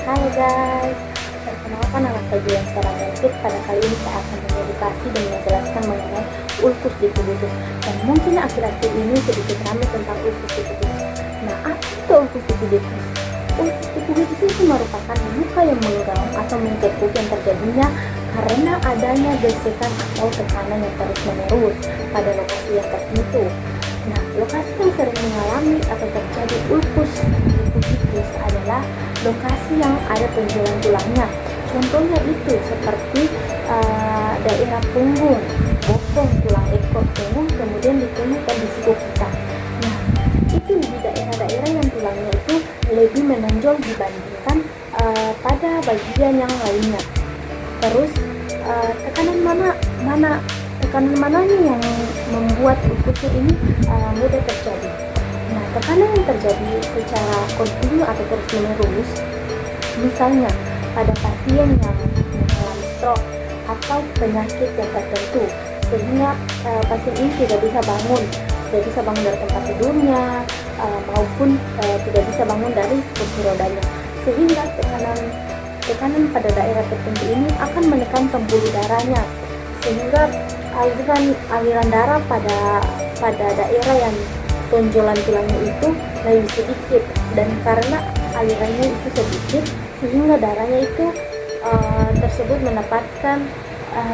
Hai guys, perkenalkan nama saya Julian Sarah David. Pada kali ini saya akan mengedukasi dan menjelaskan mengenai ulkus decubitus. Dan mungkin akhir-akhir ini sedikit ramai tentang ulkus decubitus. Nah, apa itu ulkus decubitus? Ulkus decubitus itu merupakan luka yang menggaung atau mencekuk yang terjadinya karena adanya gesekan atau tekanan yang terus-menerus pada lokasi yang tertentu. Nah, lokasi yang sering mengalami atau terjadi ulkus decubitus adalah lokasi yang ada tonjolan tulangnya. Contohnya itu seperti daerah punggung, bokong, tulang ekor punggung, kemudian di punggung dan di siku kita. Nah, itu di daerah-daerah yang tulangnya itu lebih menonjol dibandingkan pada bagian yang lainnya. Terus tekanan mananya yang membuat ulkusnya ini mudah terjadi. Nah, tekanan yang terjadi secara kontinu atau terus-menerus, misalnya pada pasien yang mengalami stroke atau penyakit yang tertentu, sehingga pasien ini tidak bisa bangun dari tempat tidurnya, maupun tidak bisa bangun dari kursi rodanya, sehingga tekanan pada daerah tertentu ini akan menekan pembuluh darahnya, sehingga aliran darah pada daerah yang tonjolan tulangnya itu lebih sedikit, dan karena alirannya itu sedikit sehingga darahnya itu tersebut mendapatkan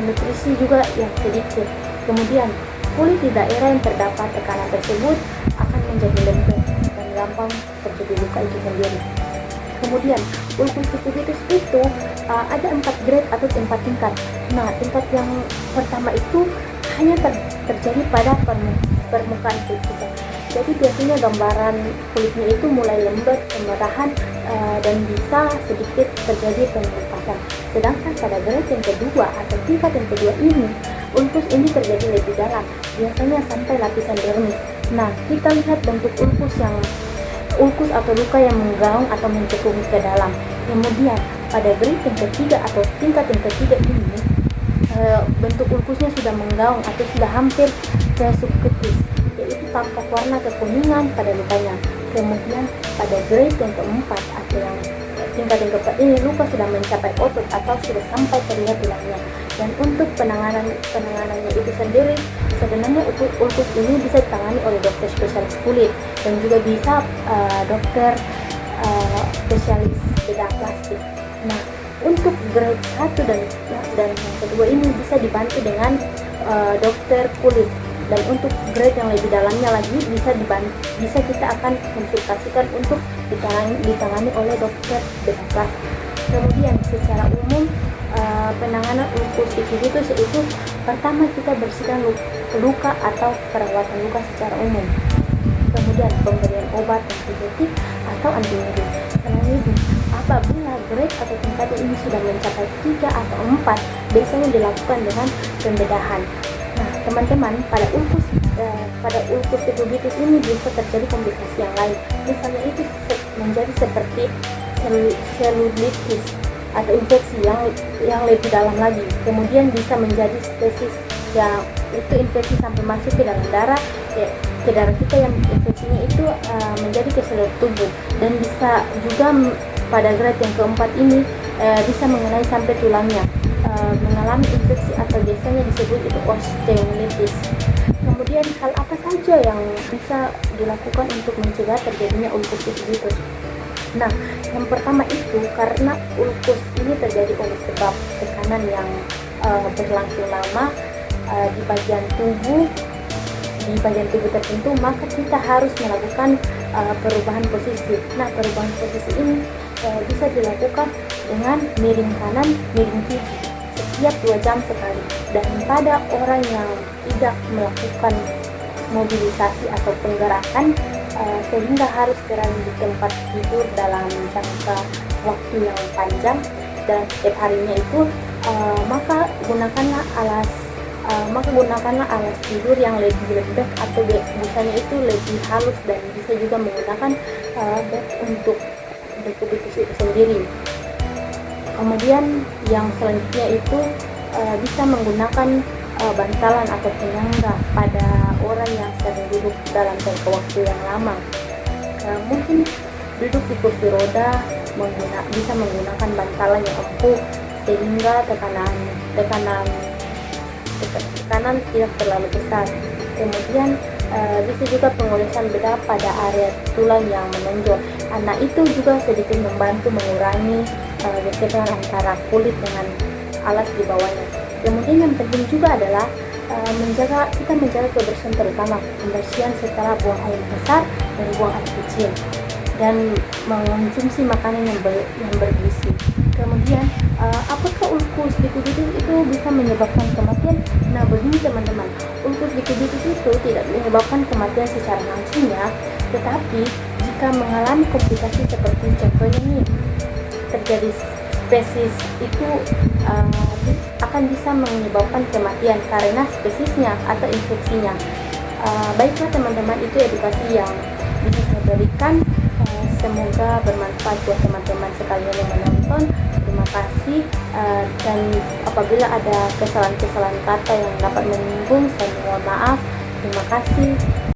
nutrisi juga yang sedikit. Kemudian kulit di daerah yang terdapat tekanan tersebut akan menjadi lembek dan gampang terjadi luka itu sendiri. Kemudian ulkus decubitus itu ada 4 grade atau 4 tingkat. Nah, tingkat yang pertama itu hanya terjadi pada permukaan kulit kita. Jadi biasanya gambaran kulitnya itu mulai lembek, kemerahan, dan bisa sedikit terjadi pengelupasan. Sedangkan pada grade yang kedua atau tingkat yang kedua ini, ulkus ini terjadi lebih dalam, biasanya sampai lapisan dermis. Nah, kita lihat bentuk ulkus atau luka yang menggaung atau mencekuk ke dalam. Kemudian pada grade yang ketiga atau tingkat yang ketiga ini, bentuk ulkusnya sudah menggaung atau sudah hampir ke subkutis, yaitu tampak warna kekuningan pada lukanya. Kemudian pada grade yang keempat atau yang tingkat yang keempat ini, luka sudah mencapai otot atau sudah sampai terlihat tulangnya. Dan untuk penanganannya itu sendiri, sebenarnya ulkus ini bisa ditangani oleh dokter spesialis kulit dan juga bisa dokter spesialis bedah plastik. Nah, untuk grade 1 dan yang kedua ini bisa dibantu dengan dokter kulit, dan untuk grade yang lebih dalamnya lagi bisa kita akan konsultasikan untuk ditangani oleh dokter bedah plastik. Kemudian secara umum penanganan ulkus decubitus itu pertama kita bersihkan luka atau perawatan luka secara umum. Kemudian pemberian obat antibiotik atau antinyeri. Selain itu, apabila grade atau tingkatnya ini sudah mencapai 3 atau 4, biasanya dilakukan dengan pembedahan. Nah, teman-teman, pada ulkus decubitus ini bisa terjadi komplikasi yang lain. Misalnya itu menjadi seperti selulitis atau infeksi yang lebih dalam lagi. Kemudian bisa menjadi sepsis yang itu infeksi sampai masuk ke dalam darah, ke darah kita, yang infeksinya itu menjadi ke seluruh tubuh, dan bisa juga pada grade yang keempat ini bisa mengenai sampai tulangnya, mengalami infeksi atau biasanya disebut itu osteomielitis. Kemudian hal apa saja yang bisa dilakukan untuk mencegah terjadinya ulkus decubitus? Nah, yang pertama itu karena ulkus ini terjadi oleh sebab tekanan yang berlangsung lama di bagian tubuh tertentu, maka kita harus melakukan perubahan posisi. Nah, perubahan posisi ini bisa dilakukan dengan miring kanan, miring kiri setiap 2 jam sekali. Dan pada orang yang tidak melakukan mobilisasi atau penggerakan sehingga harus berada di tempat tidur dalam jangka waktu yang panjang dalam setiap harinya itu, maka gunakanlah alas tidur yang lebih lembek atau busanya itu lebih halus, dan bisa juga menggunakan bed untuk decubitus itu sendiri. Kemudian yang selanjutnya itu bisa menggunakan bantalan atau penyangga pada orang yang sering duduk dalam jangka waktu yang lama. Mungkin duduk di kursi roda bisa menggunakan bantalan yang empuk sehingga tekanan tidak terlalu besar. Kemudian bisa juga pengolesan bedah pada area tulang yang menonjol. Nah, itu juga sedikit membantu mengurangi gesekan antara kulit dengan alas di bawahnya. Kemudian yang penting juga adalah kita menjaga kebersihan, terutama pembersihan setelah buang air besar dan buang air kecil, dan mengonsumsi makanan yang bergizi. Kemudian apakah ulkus likuiditas itu bisa menyebabkan kematian? Nah, begini teman-teman, ulkus likuiditas itu tidak menyebabkan kematian secara langsung ya, tetapi jika mengalami komplikasi seperti contohnya nih, terjadi spesies itu akan bisa menyebabkan kematian karena spesiesnya atau infeksinya. Baiklah teman-teman, itu edukasi yang bisa saya berikan. Semoga bermanfaat buat teman-teman sekalian yang menonton. Terima kasih, dan apabila ada kesalahan-kesalahan kata yang dapat menyinggung, saya mohon maaf. Terima kasih.